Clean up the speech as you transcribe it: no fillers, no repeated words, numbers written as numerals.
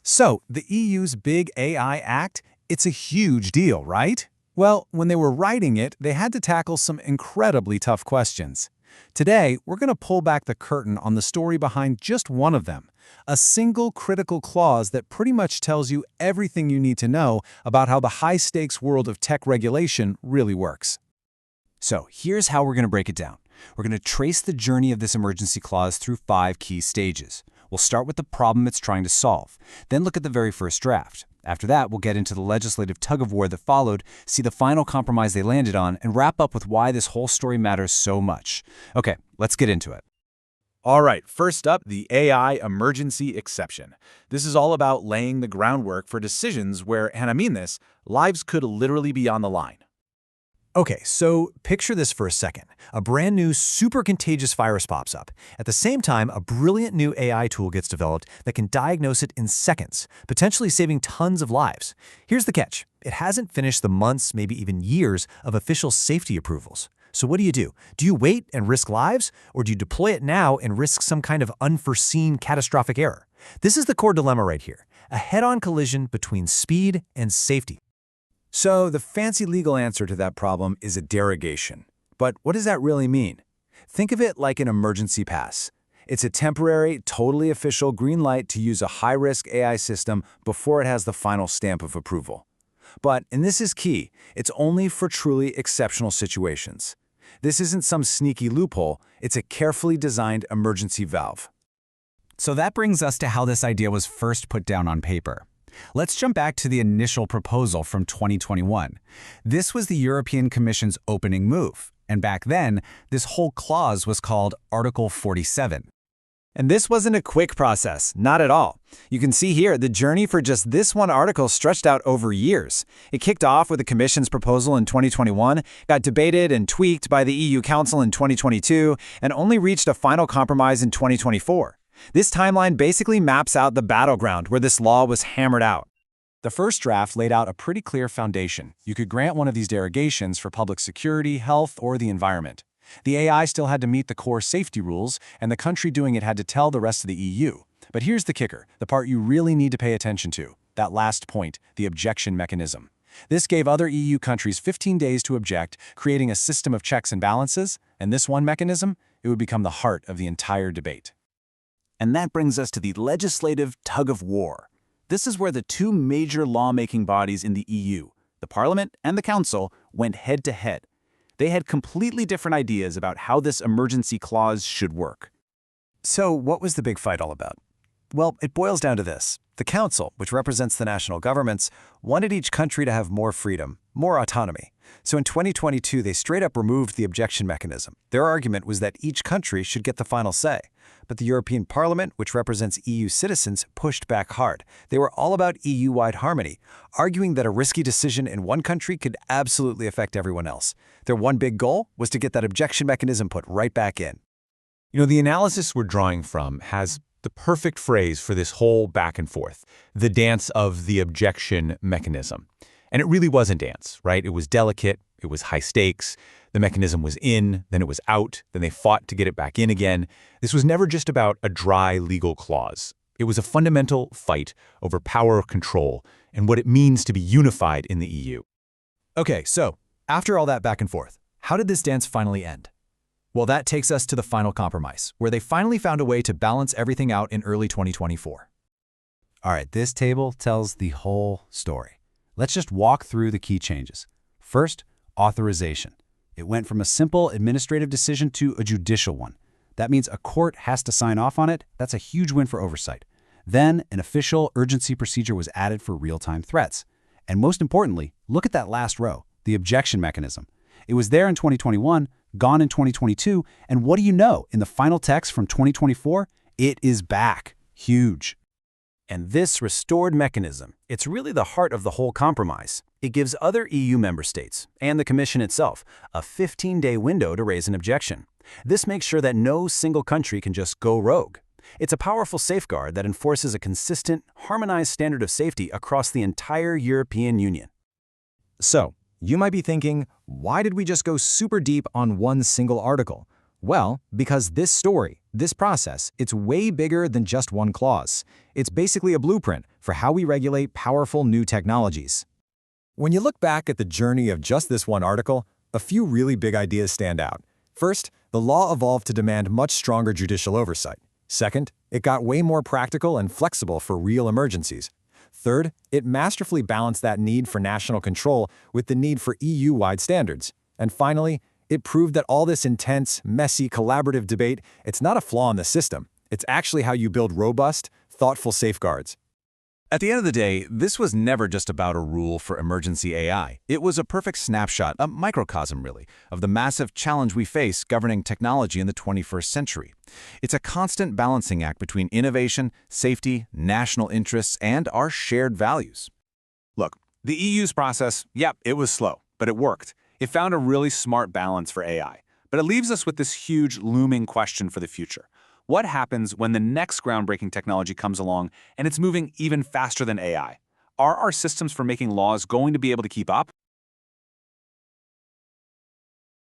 So, the EU's big AI Act, it's a huge deal, right? Well, when they were writing it, they had to tackle some incredibly tough questions. Today, we're going to pull back the curtain on the story behind just one of them, a single critical clause that pretty much tells you everything you need to know about how the high-stakes world of tech regulation really works. So here's how we're going to break it down. We're going to trace the journey of this emergency clause through 5 key stages. We'll start with the problem it's trying to solve, then look at the very first draft. After that, we'll get into the legislative tug-of-war that followed, see the final compromise they landed on, and wrap up with why this whole story matters so much. Okay, let's get into it. All right, first up, the AI emergency exception. This is all about laying the groundwork for decisions where, and I mean this, lives could literally be on the line. Okay, so picture this for a second. A brand new, super contagious virus pops up. At the same time, a brilliant new AI tool gets developed that can diagnose it in seconds, potentially saving tons of lives. Here's the catch. It hasn't finished the months, maybe even years, of official safety approvals. So what do? Do you wait and risk lives, or do you deploy it now and risk some kind of unforeseen catastrophic error? This is the core dilemma right here, a head-on collision between speed and safety. So the fancy legal answer to that problem is a derogation. But what does that really mean? Think of it like an emergency pass. It's a temporary, totally official green light to use a high-risk AI system before it has the final stamp of approval. But, and this is key, it's only for truly exceptional situations. This isn't some sneaky loophole, it's a carefully designed emergency valve. So that brings us to how this idea was first put down on paper. Let's jump back to the initial proposal from 2021. This was the European Commission's opening move, and back then, this whole clause was called Article 47. And this wasn't a quick process, not at all. You can see here the journey for just this one article stretched out over years. It kicked off with the Commission's proposal in 2021, got debated and tweaked by the EU Council in 2022, and only reached a final compromise in 2024. This timeline basically maps out the battleground where this law was hammered out. The first draft laid out a pretty clear foundation. You could grant one of these derogations for public security, health, or the environment. The AI still had to meet the core safety rules, and the country doing it had to tell the rest of the EU. But here's the kicker, the part you really need to pay attention to. That last point, the objection mechanism. This gave other EU countries 15 days to object, creating a system of checks and balances, and this one mechanism, it would become the heart of the entire debate. And that brings us to the legislative tug-of-war. This is where the 2 major lawmaking bodies in the EU, the Parliament and the Council, went head-to-head. They had completely different ideas about how this emergency clause should work. So what was the big fight all about? Well, it boils down to this. The Council, which represents the national governments, wanted each country to have more freedom, more autonomy. So in 2022, they straight up removed the objection mechanism. Their argument was that each country should get the final say. But the European Parliament, which represents EU citizens, pushed back hard. They were all about EU-wide harmony, arguing that a risky decision in one country could absolutely affect everyone else. Their one big goal was to get that objection mechanism put right back in. You know, the analysis we're drawing from has the perfect phrase for this whole back and forth, the dance of the objection mechanism. And it really was a dance, right? It was delicate, it was high stakes, the mechanism was in, then it was out, then they fought to get it back in again. This was never just about a dry legal clause. It was a fundamental fight over power of control and what it means to be unified in the EU. Okay, so after all that back and forth, how did this dance finally end? Well, that takes us to the final compromise, where they finally found a way to balance everything out in early 2024. All right, this table tells the whole story. Let's just walk through the key changes. First, authorization. It went from a simple administrative decision to a judicial one. That means a court has to sign off on it. That's a huge win for oversight. Then, an official urgency procedure was added for real-time threats. And most importantly, look at that last row, the objection mechanism. It was there in 2021, gone in 2022, and what do you know? In the final text from 2024, it is back. Huge. And this restored mechanism, it's really the heart of the whole compromise. It gives other EU member states, and the Commission itself, a 15-day window to raise an objection. This makes sure that no single country can just go rogue. It's a powerful safeguard that enforces a consistent, harmonized standard of safety across the entire European Union. So, you might be thinking, why did we just go super deep on one single article? Well, because this story, This process, it's way bigger than just one clause. It's basically a blueprint for how we regulate powerful new technologies. When you look back at the journey of just this one article, a few really big ideas stand out. First, the law evolved to demand much stronger judicial oversight. Second, it got way more practical and flexible for real emergencies. Third, it masterfully balanced that need for national control with the need for EU-wide standards. And finally, it proved that all this intense, messy, collaborative debate, it's not a flaw in the system. It's actually how you build robust, thoughtful safeguards. At the end of the day, this was never just about a rule for emergency AI. It was a perfect snapshot, a microcosm really, of the massive challenge we face governing technology in the 21st century. It's a constant balancing act between innovation, safety, national interests, and our shared values. Look, the EU's process, yep, it was slow, but it worked. It found a really smart balance for AI. But it leaves us with this huge looming question for the future. What happens when the next groundbreaking technology comes along and it's moving even faster than AI? Are our systems for making laws going to be able to keep up?